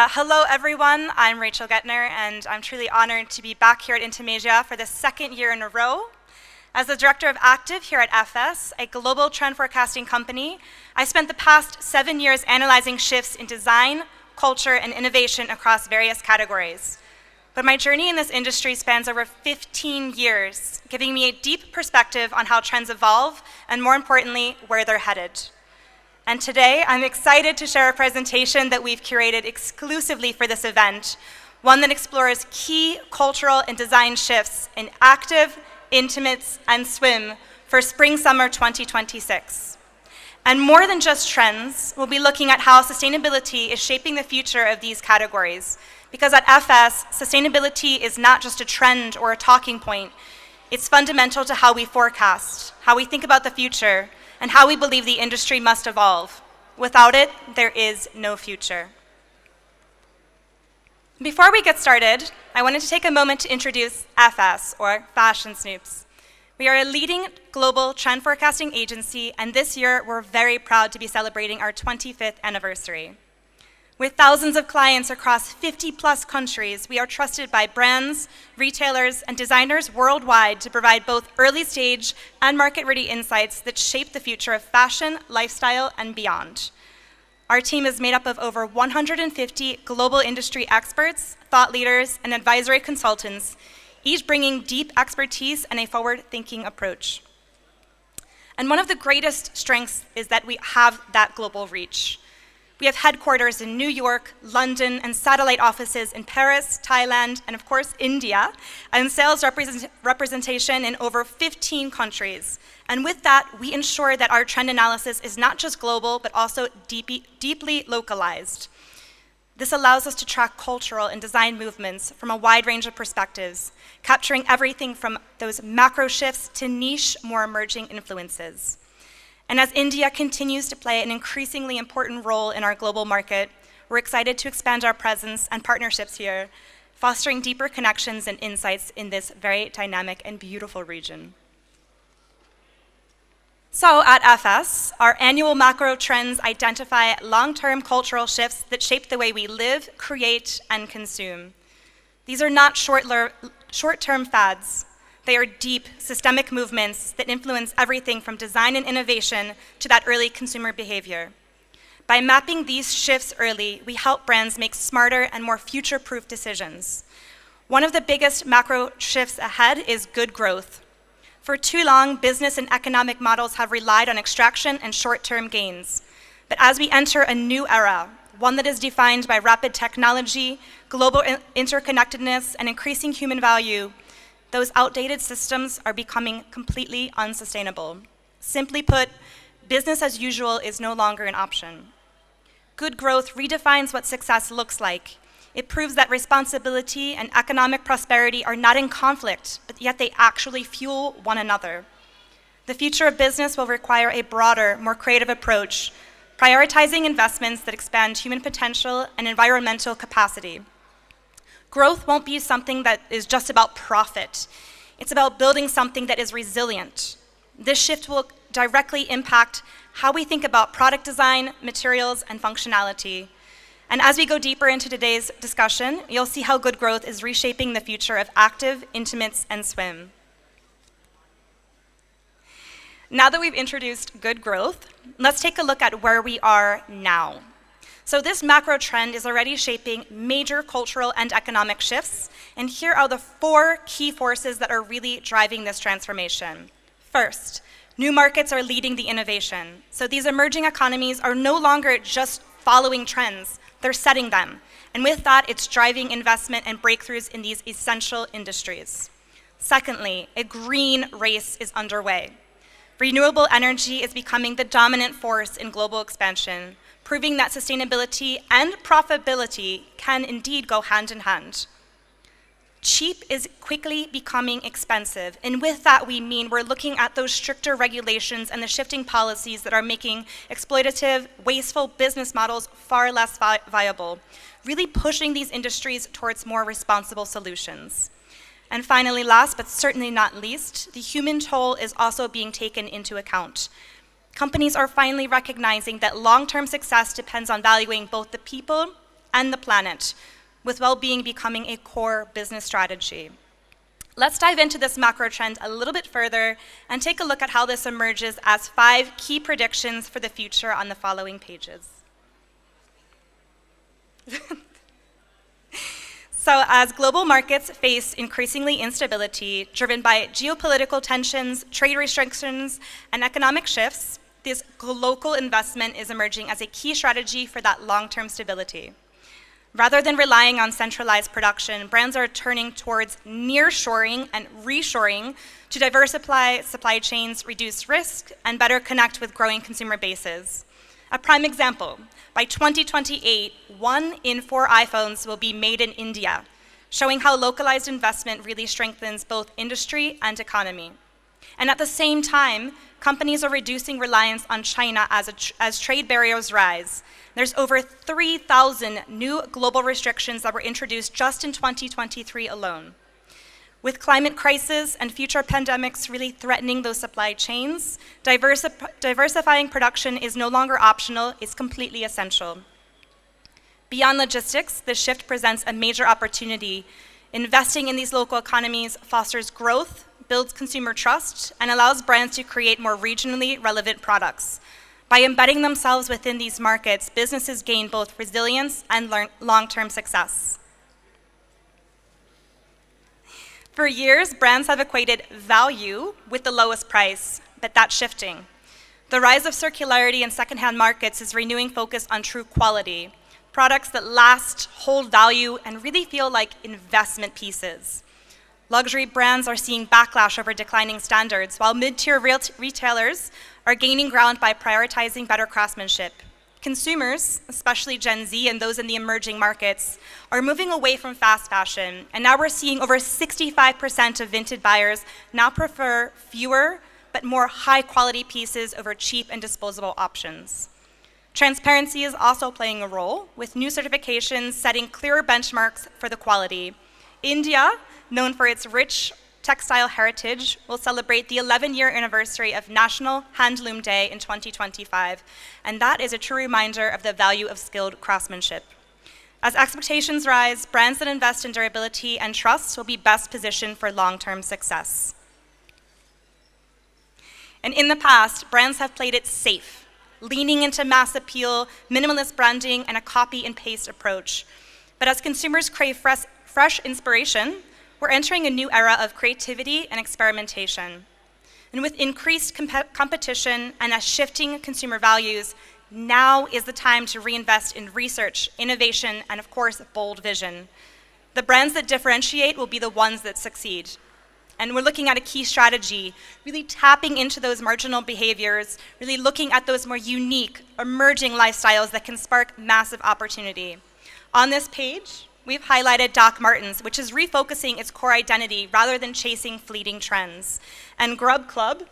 Hello, everyone. I'm Rachael Gentner, and I'm truly honored to be back here at INTIMASIA for the second year in a row. As the director of Active here at FS, a global trend forecasting company, I spent the past 7 years analyzing shifts in design, culture, and innovation across various categories. But my journey in this industry spans over 15 years, giving me a deep perspective on how trends evolve, and more importantly, where they're headed. And today, I'm excited to share a presentation that we've curated exclusively for this event, one that explores key cultural and design shifts in active, intimates, and swim for Spring/Summer 2026. And more than just trends, we'll be looking at how sustainability is shaping the future of these categories. Because at FS, sustainability is not just a trend or a talking point. It's fundamental to how we forecast, how we think about the future, and how we believe the industry must evolve. Without it, there is no future. Before we get started, I wanted to take a moment to introduce FS, or Fashion Snoops. We are a leading global trend forecasting agency, and this year we're very proud to be celebrating our 25th anniversary. With thousands of clients across 50+ countries, we are trusted by brands, retailers, and designers worldwide to provide both early-stage and market-ready insights that shape the future of fashion, lifestyle, and beyond. Our team is made up of over 150 global industry experts, thought leaders, and advisory consultants, each bringing deep expertise and a forward-thinking approach. And one of the greatest strengths is that we have that global reach. We have headquarters in New York, London, and satellite offices in Paris, Thailand, and of course, India, and sales representation in over 15 countries. And with that, we ensure that our trend analysis is not just global, but also deeply localized. This allows us to track cultural and design movements from a wide range of perspectives, capturing everything from those macro shifts to niche, more emerging influences. And as India continues to play an increasingly important role in our global market, we're excited to expand our presence and partnerships here, fostering deeper connections and insights in this very dynamic and beautiful region. So at FS, our annual macro trends identify long-term cultural shifts that shape the way we live, create, and consume. These are not short-term fads. They are deep, systemic movements that influence everything from design and innovation to that early consumer behavior. By mapping these shifts early, we help brands make smarter and more future-proof decisions. One of the biggest macro shifts ahead is good growth. For too long, business and economic models have relied on extraction and short-term gains. But as we enter a new era, one that is defined by rapid technology, global interconnectedness, and increasing human value, those outdated systems are becoming completely unsustainable. Simply put, business as usual is no longer an option. Good growth redefines what success looks like. It proves that responsibility and economic prosperity are not in conflict, but yet they actually fuel one another. The future of business will require a broader, more creative approach, prioritizing investments that expand human potential and environmental capacity. Growth won't be something that is just about profit. It's about building something that is resilient. This shift will directly impact how we think about product design, materials, and functionality. And as we go deeper into today's discussion, you'll see how good growth is reshaping the future of active, intimates, and swim. Now that we've introduced good growth, let's take a look at where we are now. So this macro trend is already shaping major cultural and economic shifts, and here are the 4 key forces that are really driving this transformation. First, new markets are leading the innovation. So these emerging economies are no longer just following trends, they're setting them. And with that, it's driving investment and breakthroughs in these essential industries. Secondly, a green race is underway. Renewable energy is becoming the dominant force in global expansion, proving that sustainability and profitability can indeed go hand in hand. Cheap is quickly becoming expensive, and with that we mean we're looking at those stricter regulations and the shifting policies that are making exploitative, wasteful business models far less viable, really pushing these industries towards more responsible solutions. And finally, last but certainly not least, the human toll is also being taken into account. Companies are finally recognizing that long-term success depends on valuing both the people and the planet, with well-being becoming a core business strategy. Let's dive into this macro trend a little bit further and take a look at how this emerges as 5 key predictions for the future on the following pages. So as global markets face increasingly instability driven by geopolitical tensions, trade restrictions, and economic shifts, this local investment is emerging as a key strategy for that long-term stability. Rather than relying on centralized production, brands are turning towards nearshoring and reshoring to diversify supply chains, reduce risk, and better connect with growing consumer bases. A prime example, by 2028, 1 in 4 iPhones will be made in India, showing how localized investment really strengthens both industry and economy. And at the same time, companies are reducing reliance on China as trade barriers rise. There's over 3,000 new global restrictions that were introduced just in 2023 alone. With climate crisis and future pandemics really threatening those supply chains, diversifying production is no longer optional, it's completely essential. Beyond logistics, this shift presents a major opportunity. Investing in these local economies fosters growth, builds consumer trust, and allows brands to create more regionally relevant products. By embedding themselves within these markets, businesses gain both resilience and long-term success. For years, brands have equated value with the lowest price, but that's shifting. The rise of circularity in secondhand markets is renewing focus on true quality, products that last, hold value, and really feel like investment pieces. Luxury brands are seeing backlash over declining standards, while mid-tier retailers are gaining ground by prioritizing better craftsmanship. Consumers, especially Gen Z and those in the emerging markets, are moving away from fast fashion, and now we're seeing over 65% of vintage buyers now prefer fewer but more high-quality pieces over cheap and disposable options. Transparency is also playing a role, with new certifications setting clearer benchmarks for the quality. India, known for its rich textile heritage, will celebrate the 11-year anniversary of National Handloom Day in 2025, and that is a true reminder of the value of skilled craftsmanship. As expectations rise, brands that invest in durability and trust will be best positioned for long-term success. And in the past, brands have played it safe, leaning into mass appeal, minimalist branding, and a copy and paste approach. But as consumers crave fresh inspiration, we're entering a new era of creativity and experimentation. And with increased competition and as shifting consumer values, now is the time to reinvest in research, innovation, and of course, bold vision. The brands that differentiate will be the ones that succeed. And we're looking at a key strategy, really tapping into those marginal behaviors, really looking at those more unique, emerging lifestyles that can spark massive opportunity. On this page, we've highlighted Doc Martens, which is refocusing its core identity rather than chasing fleeting trends. And Grub Club,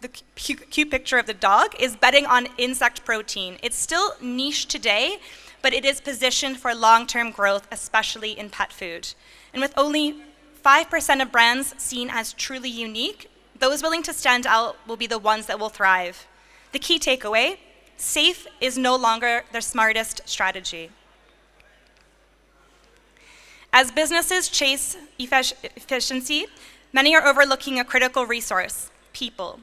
the cute picture of the dog, is betting on insect protein. It's still niche today, but it is positioned for long-term growth, especially in pet food. And with only 5% of brands seen as truly unique, those willing to stand out will be the ones that will thrive. The key takeaway, safe is no longer the smartest strategy. As businesses chase efficiency, many are overlooking a critical resource, people.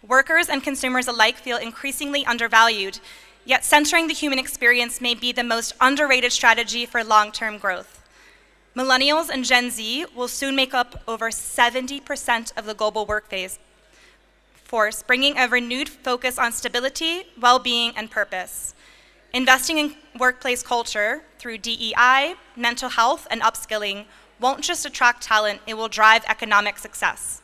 Workers and consumers alike feel increasingly undervalued, yet centering the human experience may be the most underrated strategy for long-term growth. Millennials and Gen Z will soon make up over 70% of the global workforce, bringing a renewed focus on stability, well-being, and purpose. Investing in workplace culture through DEI, mental health, and upskilling won't just attract talent, it will drive economic success.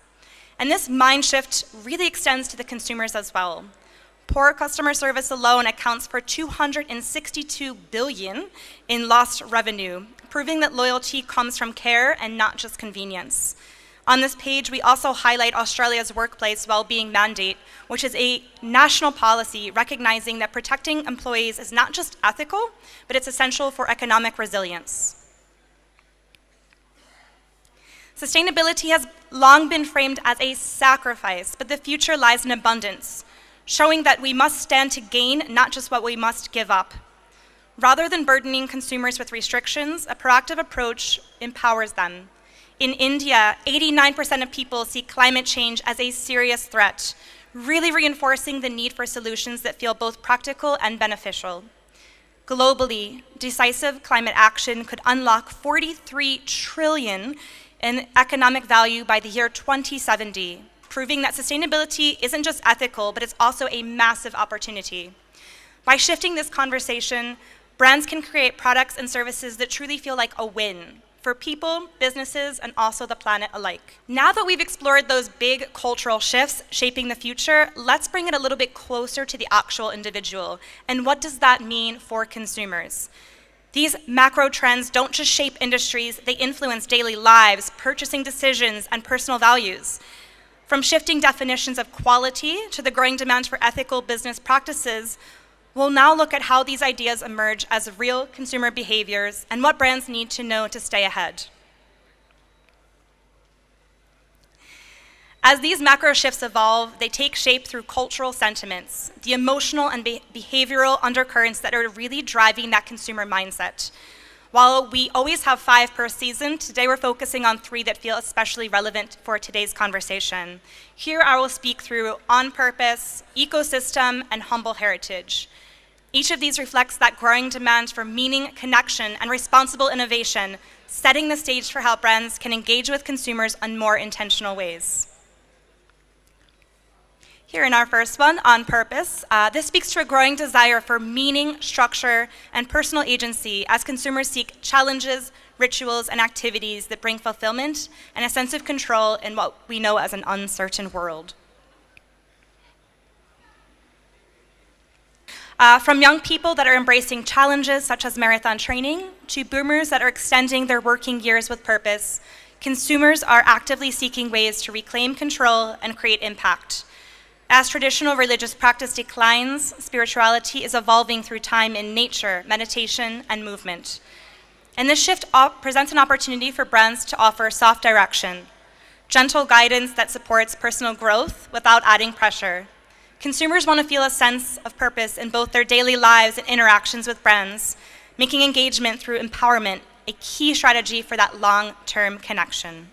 And this mind shift really extends to the consumers as well. Poor customer service alone accounts for $262 billion in lost revenue, proving that loyalty comes from care and not just convenience. On this page, we also highlight Australia's workplace well-being mandate, which is a national policy recognizing that protecting employees is not just ethical, but it's essential for economic resilience. Sustainability has long been framed as a sacrifice, but the future lies in abundance, showing that we must stand to gain, not just what we must give up. Rather than burdening consumers with restrictions, a proactive approach empowers them. In India, 89% of people see climate change as a serious threat, really reinforcing the need for solutions that feel both practical and beneficial. Globally, decisive climate action could unlock 43 trillion in economic value by the year 2070, proving that sustainability isn't just ethical, but it's also a massive opportunity. By shifting this conversation, brands can create products and services that truly feel like a win for people, businesses, and also the planet alike. Now that we've explored those big cultural shifts shaping the future, let's bring it a little bit closer to the actual individual. And what does that mean for consumers? These macro trends don't just shape industries, they influence daily lives, purchasing decisions, and personal values. From shifting definitions of quality to the growing demand for ethical business practices, we'll now look at how these ideas emerge as real consumer behaviors and what brands need to know to stay ahead. As these macro shifts evolve, they take shape through cultural sentiments, the emotional and behavioral undercurrents that are really driving that consumer mindset. While we always have 5 per season, today we're focusing on 3 that feel especially relevant for today's conversation. Here I will speak through on purpose, ecosystem, and humble heritage. Each of these reflects that growing demand for meaning, connection, and responsible innovation, setting the stage for how brands can engage with consumers in more intentional ways. Here in our first one, on purpose, this speaks to a growing desire for meaning, structure, and personal agency as consumers seek challenges, rituals, and activities that bring fulfillment and a sense of control in what we know as an uncertain world. From young people that are embracing challenges such as marathon training to boomers that are extending their working years with purpose, consumers are actively seeking ways to reclaim control and create impact. As traditional religious practice declines, spirituality is evolving through time in nature, meditation, and movement. And this shift presents an opportunity for brands to offer soft direction, gentle guidance that supports personal growth without adding pressure. Consumers want to feel a sense of purpose in both their daily lives and interactions with brands, making engagement through empowerment a key strategy for that long-term connection.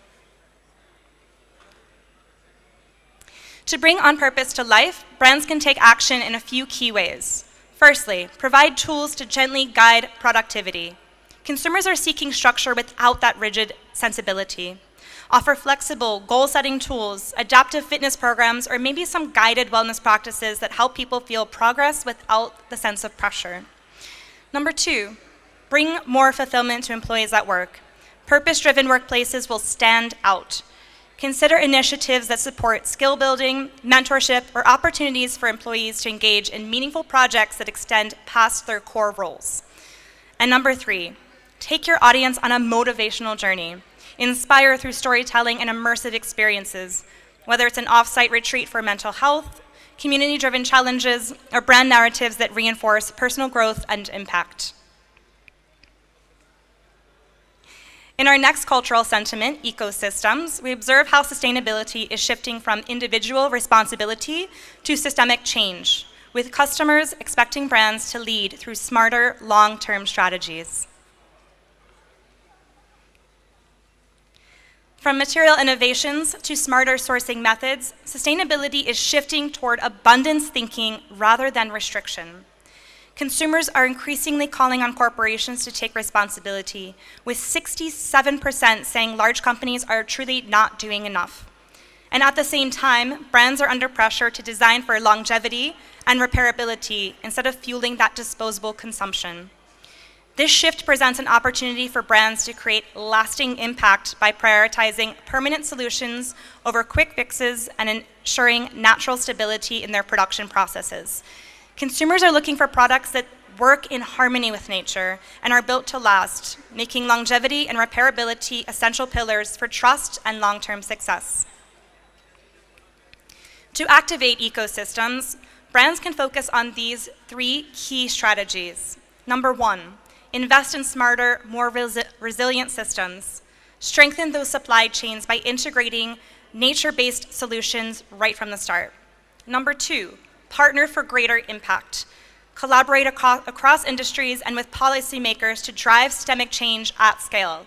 To bring on purpose to life, brands can take action in a few key ways. Firstly, provide tools to gently guide productivity. Consumers are seeking structure without that rigid sensibility. Offer flexible, goal-setting tools, adaptive fitness programs, or maybe some guided wellness practices that help people feel progress without the sense of pressure. Number 2, bring more fulfillment to employees at work. Purpose-driven workplaces will stand out. Consider initiatives that support skill building, mentorship, or opportunities for employees to engage in meaningful projects that extend past their core roles. And number 3, take your audience on a motivational journey. Inspire through storytelling and immersive experiences, whether it's an off-site retreat for mental health, community-driven challenges, or brand narratives that reinforce personal growth and impact. In our next cultural sentiment, ecosystems, we observe how sustainability is shifting from individual responsibility to systemic change, with customers expecting brands to lead through smarter, long-term strategies. From material innovations to smarter sourcing methods, sustainability is shifting toward abundance thinking rather than restriction. Consumers are increasingly calling on corporations to take responsibility, with 67% saying large companies are truly not doing enough. And at the same time, brands are under pressure to design for longevity and repairability instead of fueling that disposable consumption. This shift presents an opportunity for brands to create lasting impact by prioritizing permanent solutions over quick fixes and ensuring natural stability in their production processes. Consumers are looking for products that work in harmony with nature and are built to last, making longevity and repairability essential pillars for trust and long-term success. To activate ecosystems, brands can focus on these 3 key strategies. Number 1, invest in smarter, more resilient systems. Strengthen those supply chains by integrating nature-based solutions right from the start. Number 2, partner for greater impact. collaborate across industries and with policymakers to drive systemic change at scale.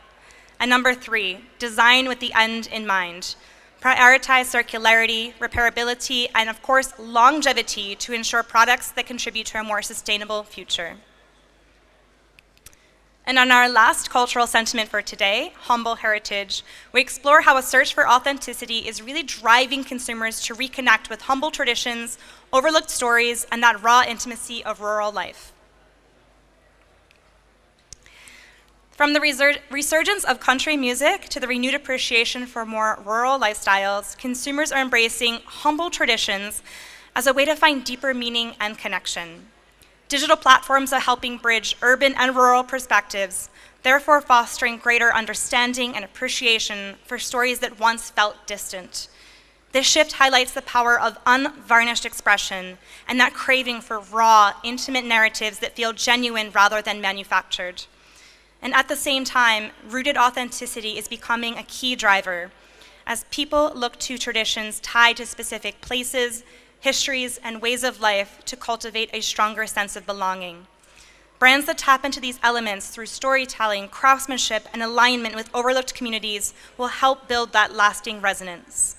And number 3, design with the end in mind. Prioritize circularity, repairability, and of course, longevity to ensure products that contribute to a more sustainable future. And on our last cultural sentiment for today, humble heritage, we explore how a search for authenticity is really driving consumers to reconnect with humble traditions, overlooked stories, and that raw intimacy of rural life. From the resurgence of country music to the renewed appreciation for more rural lifestyles, consumers are embracing humble traditions as a way to find deeper meaning and connection. Digital platforms are helping bridge urban and rural perspectives, therefore fostering greater understanding and appreciation for stories that once felt distant. This shift highlights the power of unvarnished expression and that craving for raw, intimate narratives that feel genuine rather than manufactured. And at the same time, rooted authenticity is becoming a key driver as people look to traditions tied to specific places, histories, and ways of life to cultivate a stronger sense of belonging. Brands that tap into these elements through storytelling, craftsmanship, and alignment with overlooked communities will help build that lasting resonance.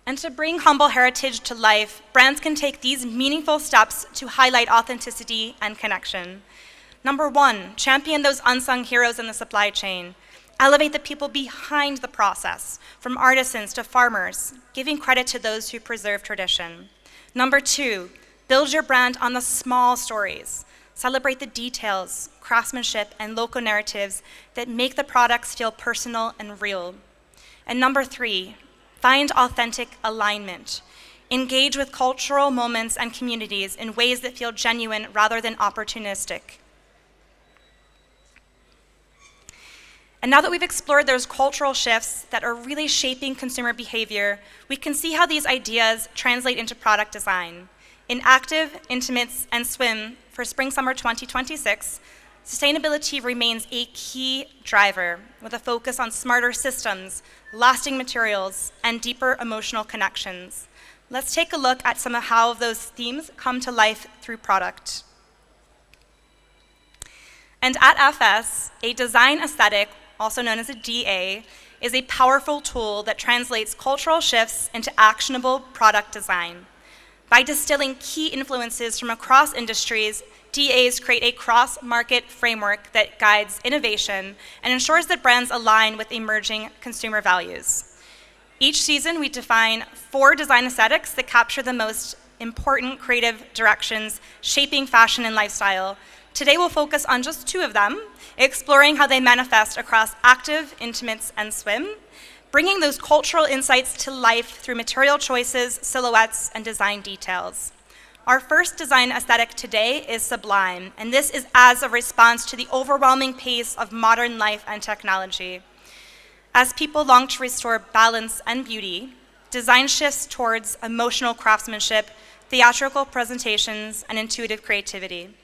And to bring humble heritage to life, brands can take these meaningful steps to highlight authenticity and connection. Number 1, champion those unsung heroes in the supply chain. Elevate the people behind the process, from artisans to farmers, giving credit to those who preserve tradition. Number 2, build your brand on the small stories. Celebrate the details, craftsmanship, and local narratives that make the products feel personal and real. And number 3, find authentic alignment. Engage with cultural moments and communities in ways that feel genuine rather than opportunistic. And now that we've explored those cultural shifts that are really shaping consumer behavior, we can see how these ideas translate into product design. In Active, Intimates, and Swim for Spring/Summer 2026, sustainability remains a key driver with a focus on smarter systems, lasting materials, and deeper emotional connections. Let's take a look at some of how those themes come to life through product. And at FS, a design aesthetic, also known as a DA, is a powerful tool that translates cultural shifts into actionable product design. By distilling key influences from across industries, DAs create a cross-market framework that guides innovation and ensures that brands align with emerging consumer values. Each season, we define 4 design aesthetics that capture the most important creative directions shaping fashion and lifestyle. Today, we'll focus on just 2 of them, exploring how they manifest across Active, Intimates, and Swim, bringing those cultural insights to life through material choices, silhouettes, and design details. Our first design aesthetic today is Sublime, and this is as a response to the overwhelming pace of modern life and technology. As people long to restore balance and beauty, design shifts towards emotional craftsmanship, theatrical presentations, and intuitive creativity.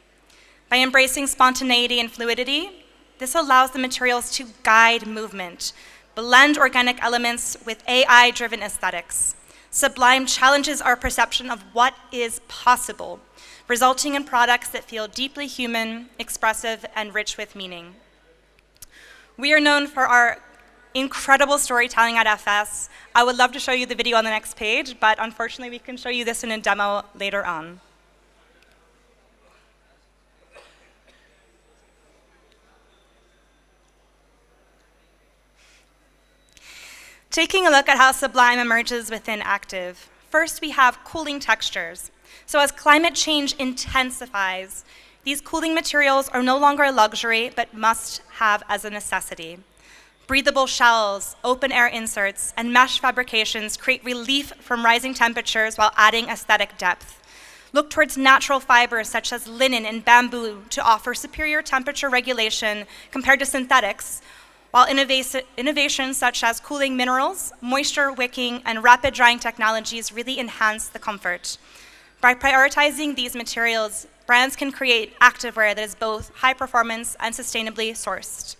By embracing spontaneity and fluidity, this allows the materials to guide movement, blend organic elements with AI-driven aesthetics. Sublime challenges our perception of what is possible, resulting in products that feel deeply human, expressive, and rich with meaning. We are known for our incredible storytelling at FS. I would love to show you the video on the next page, but unfortunately we can show you this in a demo later on. Taking a look at how Sublime emerges within Active. First, we have cooling textures. So as climate change intensifies, these cooling materials are no longer a luxury, but must have as a necessity. Breathable shells, open air inserts, and mesh fabrications create relief from rising temperatures while adding aesthetic depth. Look towards natural fibers such as linen and bamboo to offer superior temperature regulation compared to synthetics, while innovations such as cooling minerals, moisture wicking, and rapid drying technologies really enhance the comfort. By prioritizing these materials, brands can create activewear that is both high performance and sustainably sourced.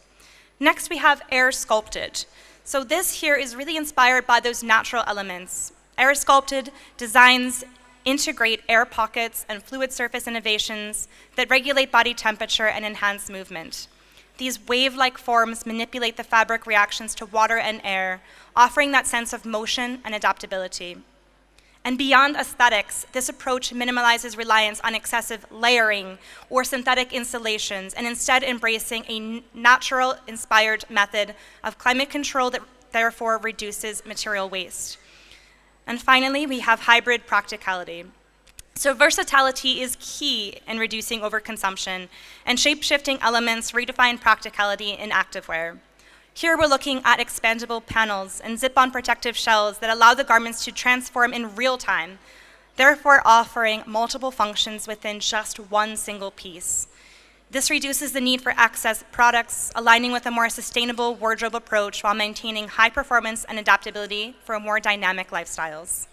Next, we have Air Sculpted. So this here is really inspired by those natural elements. Air Sculpted designs integrate air pockets and fluid surface innovations that regulate body temperature and enhance movement. These wave-like forms manipulate the fabric reactions to water and air, offering that sense of motion and adaptability. And beyond aesthetics, this approach minimalizes reliance on excessive layering or synthetic installations, and instead embracing a natural-inspired method of climate control that therefore reduces material waste. And finally, we have hybrid practicality. So versatility is key in reducing overconsumption, and shape-shifting elements redefine practicality in activewear. Here we're looking at expandable panels and zip-on protective shells that allow the garments to transform in real time, therefore offering multiple functions within just one single piece. This reduces the need for excess products, aligning with a more sustainable wardrobe approach while maintaining high performance and adaptability for more dynamic lifestyles.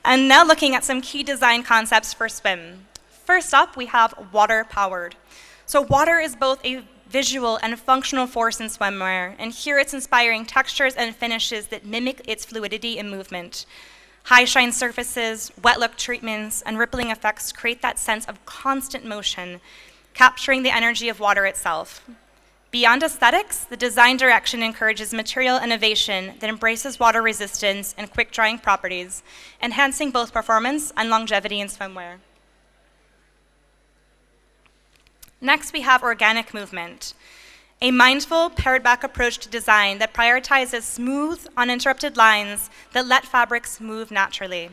And now looking at some key design concepts for swim. First up, we have water-powered. So water is both a visual and functional force in swimwear, and here it's inspiring textures and finishes that mimic its fluidity and movement. High shine surfaces, wet look treatments, and rippling effects create that sense of constant motion, capturing the energy of water itself. Beyond aesthetics, the design direction encourages material innovation that embraces water resistance and quick drying properties, enhancing both performance and longevity in swimwear. Next, we have organic movement, a mindful, pared-back approach to design that prioritizes smooth, uninterrupted lines that let fabrics move naturally.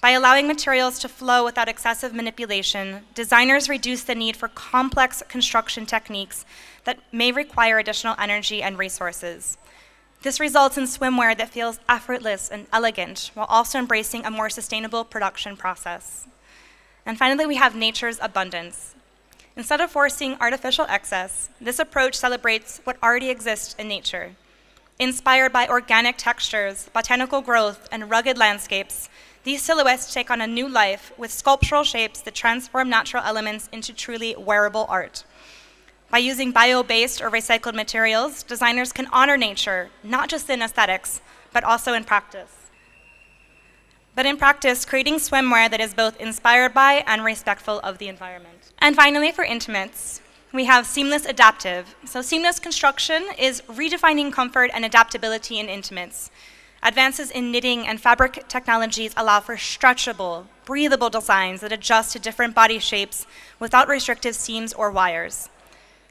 By allowing materials to flow without excessive manipulation, designers reduce the need for complex construction techniques that may require additional energy and resources. This results in swimwear that feels effortless and elegant, while also embracing a more sustainable production process. And finally, we have nature's abundance. Instead of forcing artificial excess, this approach celebrates what already exists in nature. Inspired by organic textures, botanical growth, and rugged landscapes, these silhouettes take on a new life with sculptural shapes that transform natural elements into truly wearable art. By using bio-based or recycled materials, designers can honor nature, not just in aesthetics, but also in practice. Creating swimwear that is both inspired by and respectful of the environment. And finally, for intimates, we have seamless adaptive. So seamless construction is redefining comfort and adaptability in intimates. Advances in knitting and fabric technologies allow for stretchable, breathable designs that adjust to different body shapes without restrictive seams or wires.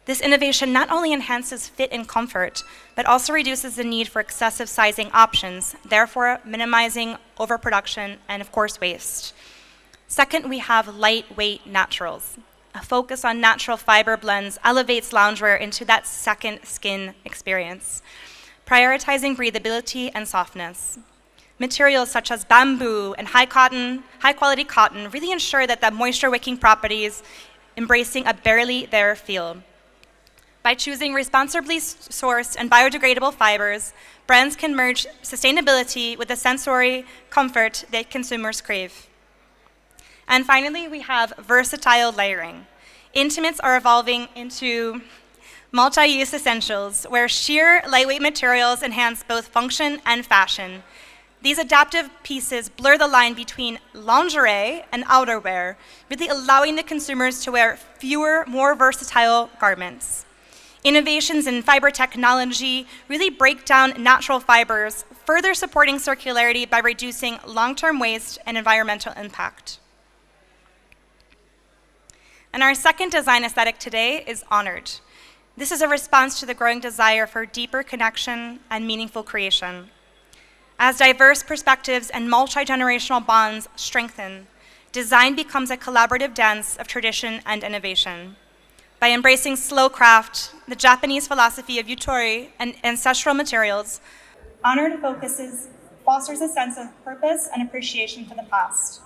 This innovation not only enhances fit and comfort, but also reduces the need for excessive sizing options, therefore minimizing overproduction and, of course, waste. Second, we have lightweight naturals. A focus on natural fiber blends elevates loungewear into that second skin experience, prioritizing breathability and softness. Materials such as bamboo and high-quality cotton really ensure that the moisture-wicking properties, embracing a barely there feel. By choosing responsibly sourced and biodegradable fibers, brands can merge sustainability with the sensory comfort that consumers crave. And finally, we have versatile layering. Intimates are evolving into multi-use essentials, where sheer lightweight materials enhance both function and fashion. These adaptive pieces blur the line between lingerie and outerwear, really allowing the consumers to wear fewer, more versatile garments. Innovations in fiber technology really break down natural fibers, further supporting circularity by reducing long-term waste and environmental impact. And our second design aesthetic today is honored. This is a response to the growing desire for deeper connection and meaningful creation. As diverse perspectives and multi-generational bonds strengthen, design becomes a collaborative dance of tradition and innovation. By embracing slow craft, the Japanese philosophy of yutori, and ancestral materials, Honored fosters a sense of purpose and appreciation for the past.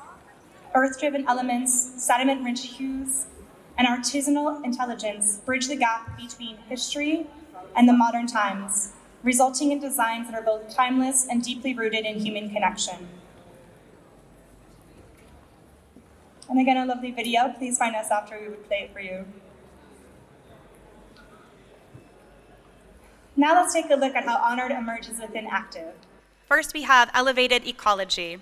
Earth-driven elements, sediment-rich hues, and artisanal intelligence bridge the gap between history and the modern times, resulting in designs that are both timeless and deeply rooted in human connection. And again, a lovely video. Please find us after we would play it for you. Now let's take a look at how Honored emerges within Active. First, we have elevated ecology.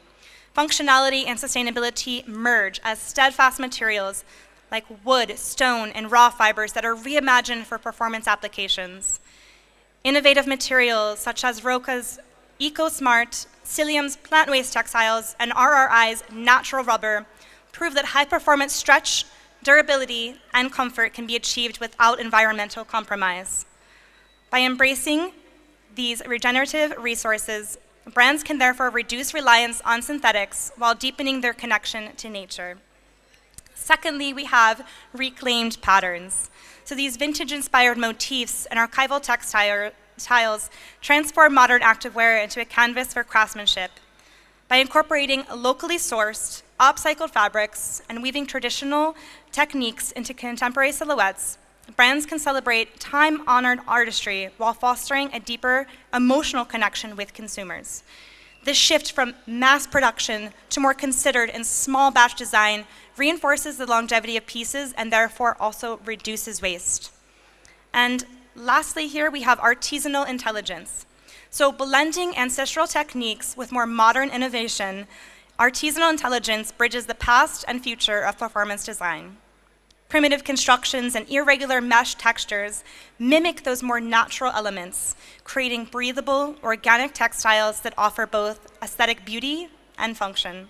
Functionality and sustainability merge as steadfast materials like wood, stone, and raw fibers that are reimagined for performance applications. Innovative materials such as Roka's EcoSmart, Cilium's plant waste textiles, and RRI's natural rubber prove that high-performance stretch, durability, and comfort can be achieved without environmental compromise. By embracing these regenerative resources, brands can therefore reduce reliance on synthetics while deepening their connection to nature. Secondly, we have reclaimed patterns. So these vintage-inspired motifs and archival textiles transform modern activewear into a canvas for craftsmanship. By incorporating locally sourced, upcycled fabrics and weaving traditional techniques into contemporary silhouettes, brands can celebrate time-honored artistry while fostering a deeper emotional connection with consumers. This shift from mass production to more considered and small batch design reinforces the longevity of pieces and therefore also reduces waste. And lastly here, we have artisanal intelligence. So blending ancestral techniques with more modern innovation, artisanal intelligence bridges the past and future of performance design. Primitive constructions and irregular mesh textures mimic those more natural elements, creating breathable, organic textiles that offer both aesthetic beauty and function.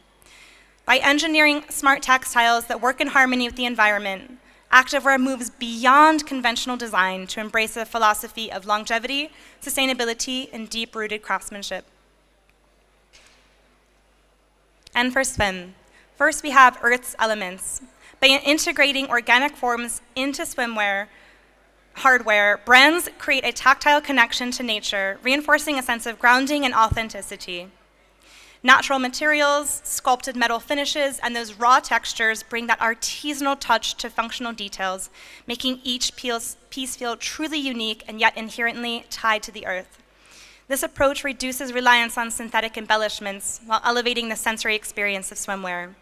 By engineering smart textiles that work in harmony with the environment, activewear moves beyond conventional design to embrace a philosophy of longevity, sustainability, and deep-rooted craftsmanship. And for swim, first we have Earth's elements. By integrating organic forms into swimwear hardware, brands create a tactile connection to nature, reinforcing a sense of grounding and authenticity. Natural materials, sculpted metal finishes, and those raw textures bring that artisanal touch to functional details, making each piece feel truly unique and yet inherently tied to the earth. This approach reduces reliance on synthetic embellishments while elevating the sensory experience of swimwear.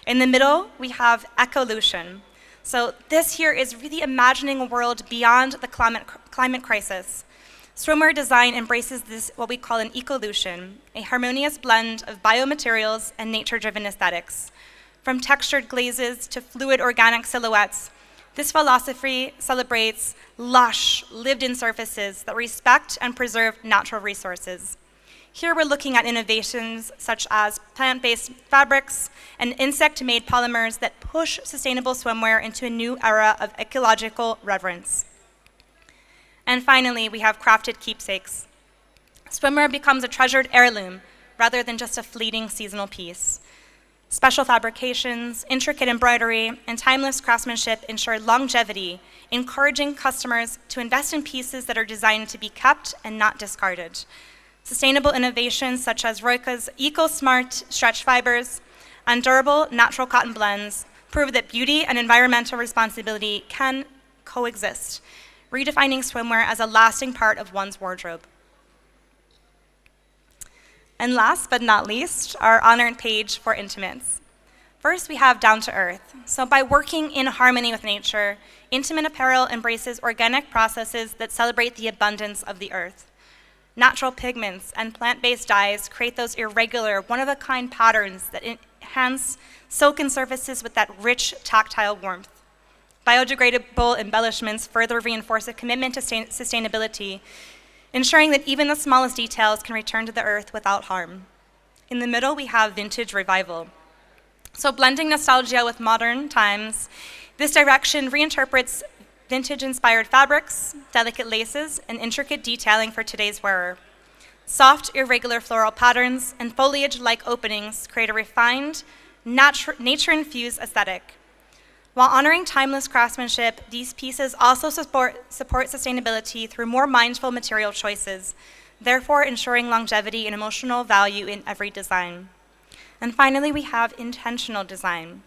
In the middle, we have ecolution. So this here is really imagining a world beyond the climate crisis. Swimwear design embraces this, what we call an ecolution, a harmonious blend of biomaterials and nature-driven aesthetics. From textured glazes to fluid organic silhouettes, this philosophy celebrates lush, lived-in surfaces that respect and preserve natural resources. Here we're looking at innovations such as plant-based fabrics and insect-made polymers that push sustainable swimwear into a new era of ecological reverence. And finally, we have crafted keepsakes. Swimwear becomes a treasured heirloom rather than just a fleeting seasonal piece. Special fabrications, intricate embroidery, and timeless craftsmanship ensure longevity, encouraging customers to invest in pieces that are designed to be kept and not discarded. Sustainable innovations such as Roka's EcoSmart stretch fibers and durable natural cotton blends prove that beauty and environmental responsibility can coexist, redefining swimwear as a lasting part of one's wardrobe. And last but not least, our honored page for intimates. First, we have down to earth. So by working in harmony with nature, intimate apparel embraces organic processes that celebrate the abundance of the earth. Natural pigments and plant-based dyes create those irregular, one-of-a-kind patterns that enhance silken surfaces with that rich, tactile warmth. Biodegradable embellishments further reinforce a commitment to sustainability, ensuring that even the smallest details can return to the earth without harm. In the middle, we have vintage revival. So blending nostalgia with modern times, this direction reinterprets vintage-inspired fabrics, delicate laces, and intricate detailing for today's wearer. Soft, irregular floral patterns and foliage-like openings create a refined, nature-infused aesthetic. While honoring timeless craftsmanship, these pieces also support sustainability through more mindful material choices, therefore ensuring longevity and emotional value in every design. And finally, we have intentional design.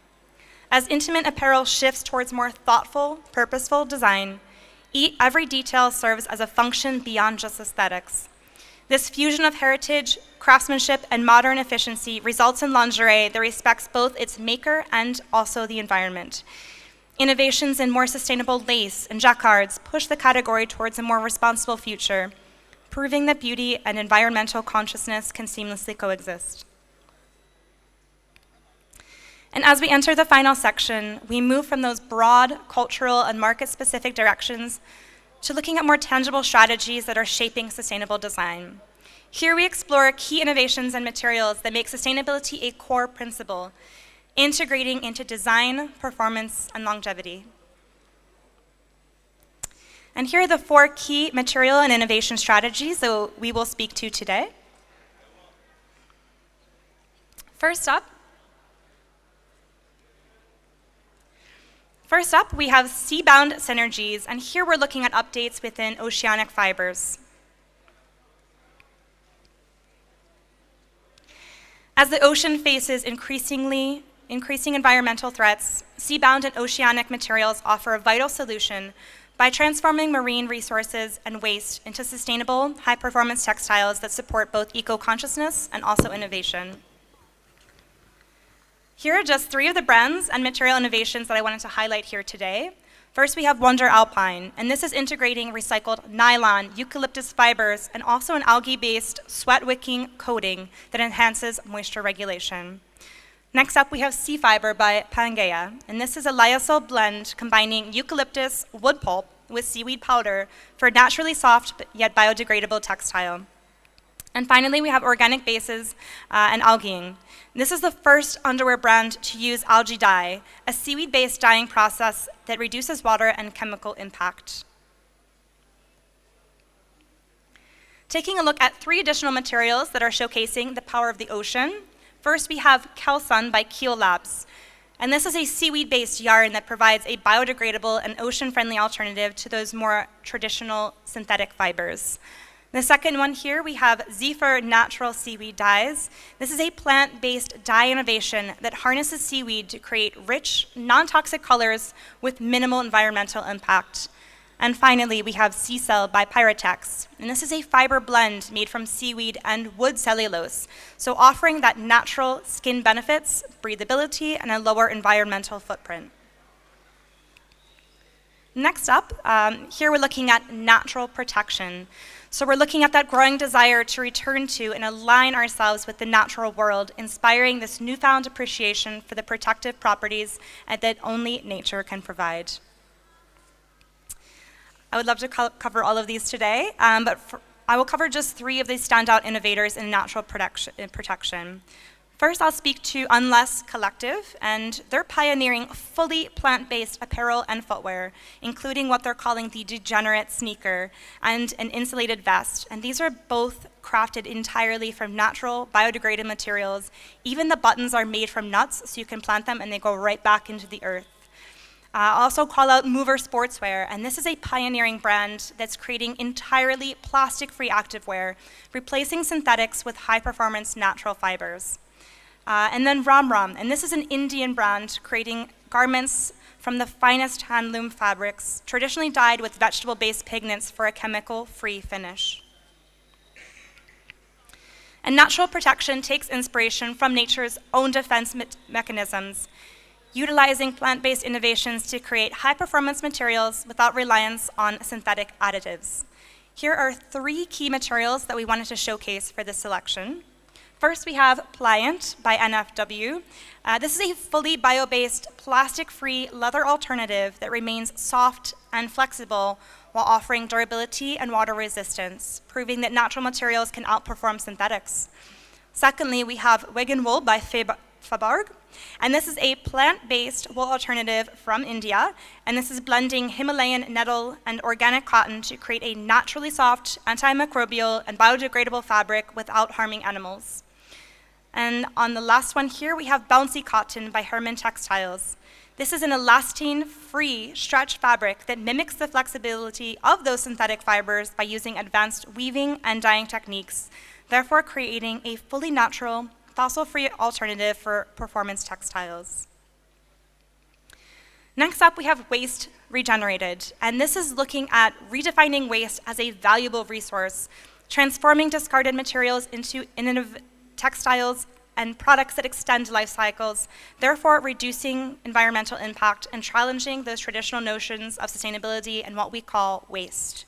As intimate apparel shifts towards more thoughtful, purposeful design, every detail serves as a function beyond just aesthetics. This fusion of heritage, craftsmanship, and modern efficiency results in lingerie that respects both its maker and also the environment. Innovations in more sustainable lace and jacquards push the category towards a more responsible future, proving that beauty and environmental consciousness can seamlessly coexist. And as we enter the final section, we move from those broad cultural and market-specific directions to looking at more tangible strategies that are shaping sustainable design. Here we explore key innovations and materials that make sustainability a core principle, integrating into design, performance, and longevity. And here are the 4 key material and innovation strategies that we will speak to today. First up, we have sea-bound synergies, and here we're looking at updates within oceanic fibers. As the ocean faces increasing environmental threats, sea-bound and oceanic materials offer a vital solution by transforming marine resources and waste into sustainable, high-performance textiles that support both eco-consciousness and also innovation. Here are just 3 of the brands and material innovations that I wanted to highlight here today. First, we have Wonder Alpine, and this is integrating recycled nylon, eucalyptus fibers, and also an algae-based sweat-wicking coating that enhances moisture regulation. Next up, we have Sea Fiber by Pangea, and this is a lyocell blend combining eucalyptus wood pulp with seaweed powder for a naturally soft yet biodegradable textile. And finally, we have Organic Bases and Algaeing. This is the first underwear brand to use algae dye, a seaweed-based dyeing process that reduces water and chemical impact. Taking a look at 3 additional materials that are showcasing the power of the ocean. First, we have Kelsun by Keel Labs. And this is a seaweed-based yarn that provides a biodegradable and ocean-friendly alternative to those more traditional synthetic fibers. The second one here, we have Zephyr Natural Seaweed Dyes. This is a plant-based dye innovation that harnesses seaweed to create rich, non-toxic colors with minimal environmental impact. And finally, we have Sea Cell by Pyrotex. And this is a fiber blend made from seaweed and wood cellulose, so offering that natural skin benefits, breathability, and a lower environmental footprint. Next up, here we're looking at natural protection. So we're looking at that growing desire to return to and align ourselves with the natural world, inspiring this newfound appreciation for the protective properties that only nature can provide. I would love to cover all of these today, but I will cover just 3 of these standout innovators in natural protection. First, I'll speak to Unless Collective, and they're pioneering fully plant-based apparel and footwear, including what they're calling the Degenerate sneaker and an insulated vest. And these are both crafted entirely from natural, biodegradable materials. Even the buttons are made from nuts, so you can plant them and they go right back into the earth. I'll also call out Mover Sportswear, and this is a pioneering brand that's creating entirely plastic-free activewear, replacing synthetics with high-performance natural fibers. And then Ram Ram, and this is an Indian brand creating garments from the finest handloom fabrics, traditionally dyed with vegetable-based pigments for a chemical-free finish. And natural protection takes inspiration from nature's own defense mechanisms, utilizing plant-based innovations to create high-performance materials without reliance on synthetic additives. Here are 3 key materials that we wanted to showcase for this selection. First, we have Pliant by NFW. This is a fully bio-based, plastic-free leather alternative that remains soft and flexible while offering durability and water resistance, proving that natural materials can outperform synthetics. Secondly, we have Vegan Wool by Fabarg, and this is a plant-based wool alternative from India, and this is blending Himalayan nettle and organic cotton to create a naturally soft, antimicrobial, and biodegradable fabric without harming animals. And on the last one here, we have Bouncy Cotton by Herman Textiles. This is an elastane-free stretch fabric that mimics the flexibility of those synthetic fibers by using advanced weaving and dyeing techniques, therefore creating a fully natural, fossil-free alternative for performance textiles. Next up, we have Waste Regenerated, and this is looking at redefining waste as a valuable resource, transforming discarded materials into innovative textiles and products that extend life cycles, therefore reducing environmental impact and challenging those traditional notions of sustainability and what we call waste.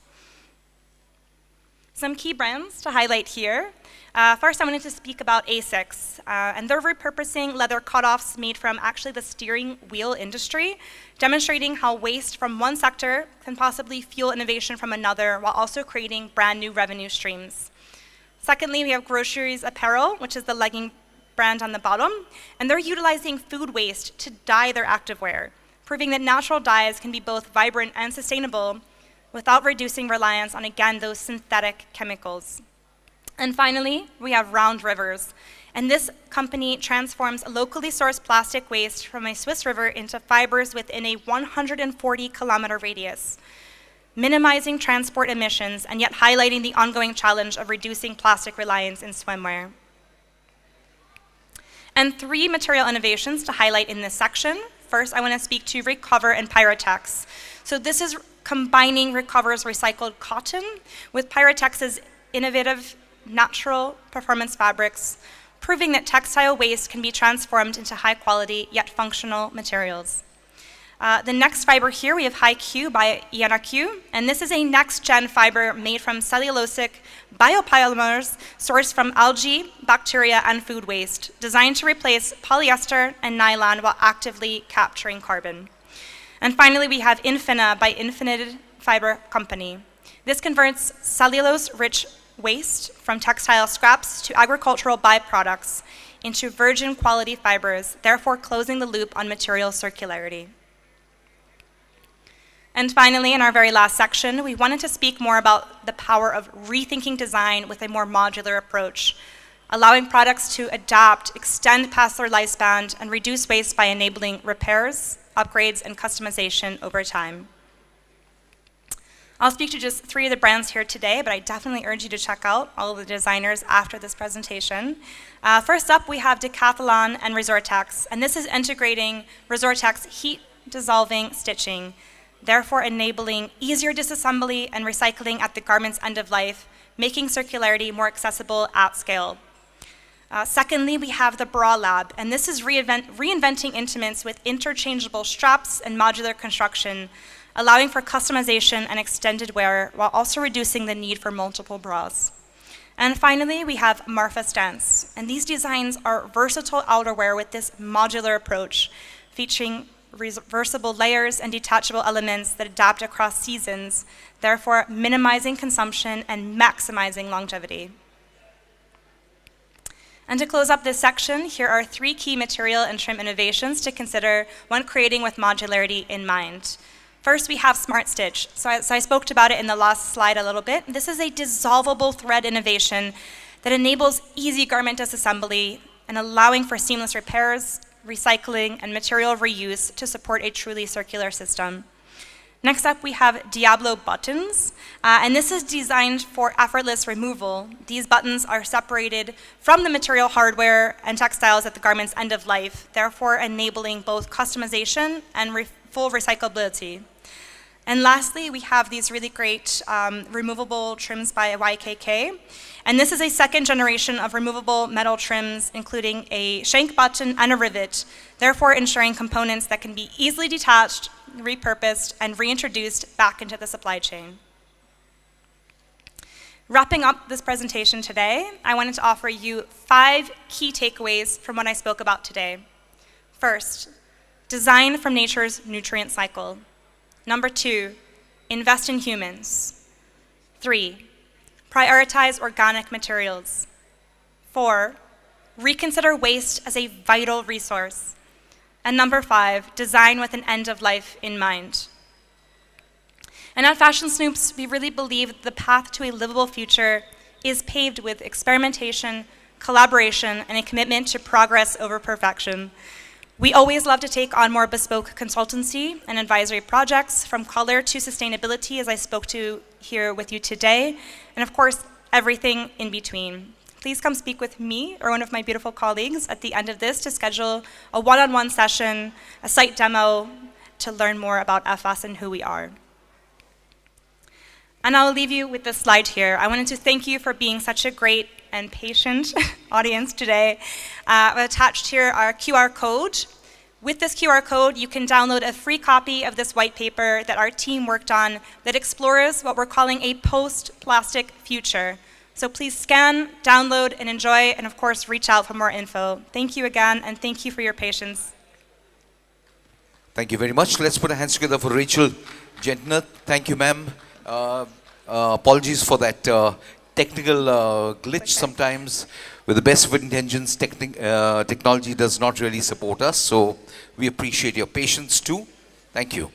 Some key brands to highlight here. First, I wanted to speak about ASICs, and they're repurposing leather cutoffs made from actually the steering wheel industry, demonstrating how waste from one sector can possibly fuel innovation from another while also creating brand new revenue streams. Secondly, we have Groceries Apparel, which is the legging brand on the bottom, and they're utilizing food waste to dye their activewear, proving that natural dyes can be both vibrant and sustainable without reducing reliance on, again, those synthetic chemicals. And finally, we have Round Rivers, and this company transforms locally sourced plastic waste from a Swiss river into fibers within a 140-kilometer radius, minimizing transport emissions and yet highlighting the ongoing challenge of reducing plastic reliance in swimwear. And 3 material innovations to highlight in this section. First, I want to speak to Recover and Pyrotex. So this is combining Recover's recycled cotton with Pyrotex's innovative natural performance fabrics, proving that textile waste can be transformed into high quality yet functional materials. The next fiber here, we have High Q by INTIMASIA, and this is a next-gen fiber made from cellulosic biopolymers sourced from algae, bacteria, and food waste, designed to replace polyester and nylon while actively capturing carbon. And finally, we have Infina by Infinited Fiber Company. This converts cellulose-rich waste from textile scraps to agricultural byproducts into virgin quality fibers, therefore closing the loop on material circularity. And finally, in our very last section, we wanted to speak more about the power of rethinking design with a more modular approach, allowing products to adapt, extend past their lifespan, and reduce waste by enabling repairs, upgrades, and customization over time. I'll speak to just 3 of the brands here today, but I definitely urge you to check out all of the designers after this presentation. First up, we have Decathlon and Resortex, and this is integrating Resortex heat-dissolving stitching, therefore enabling easier disassembly and recycling at the garment's end of life, making circularity more accessible at scale. Secondly, we have the Bra Lab, and this is reinventing intimates with interchangeable straps and modular construction, allowing for customization and extended wear while also reducing the need for multiple bras. And finally, we have Marfa Stance, and these designs are versatile outerwear with this modular approach, featuring reversible layers and detachable elements that adapt across seasons, therefore minimizing consumption and maximizing longevity. And to close up this section, here are 3 key material and trim innovations to consider when creating with modularity in mind. First, we have Smart Stitch. So I spoke about it in the last slide a little bit. This is a dissolvable thread innovation that enables easy garment disassembly and allowing for seamless repairs, recycling, and material reuse to support a truly circular system. Next up, we have Diablo buttons, and this is designed for effortless removal. These buttons are separated from the material hardware and textiles at the garment's end of life, therefore enabling both customization and full recyclability. And lastly, we have these really great removable trims by YKK. And this is a second generation of removable metal trims, including a shank button and a rivet, therefore ensuring components that can be easily detached, repurposed, and reintroduced back into the supply chain. Wrapping up this presentation today, I wanted to offer you 5 key takeaways from what I spoke about today. First, design from nature's nutrient cycle. Number 2, invest in humans. 3, prioritize organic materials. 4, reconsider waste as a vital resource. And number 5, design with an end of life in mind. And at Fashion Snoops, we really believe the path to a livable future is paved with experimentation, collaboration, and a commitment to progress over perfection. We always love to take on more bespoke consultancy and advisory projects, from color to sustainability, as I spoke to here with you today, and of course, everything in between. Please come speak with me or one of my beautiful colleagues at the end of this to schedule a one-on-one session, a site demo, to learn more about FS and who we are. And I'll leave you with this slide here. I wanted to thank you for being such a great and patient audience today. Attached here our QR code. With this QR code, you can download a free copy of this white paper that our team worked on that explores what we're calling a post-plastic future, So please scan, download, and enjoy, and of course, reach out for more info. Thank you again, and thank you for your patience. Thank you very much. Let's put our hands together for Rachael Gentner. Thank you, ma'am. Apologies for that technical glitch sometimes. With the best of intentions, technology does not really support us, so we appreciate your patience too. Thank you.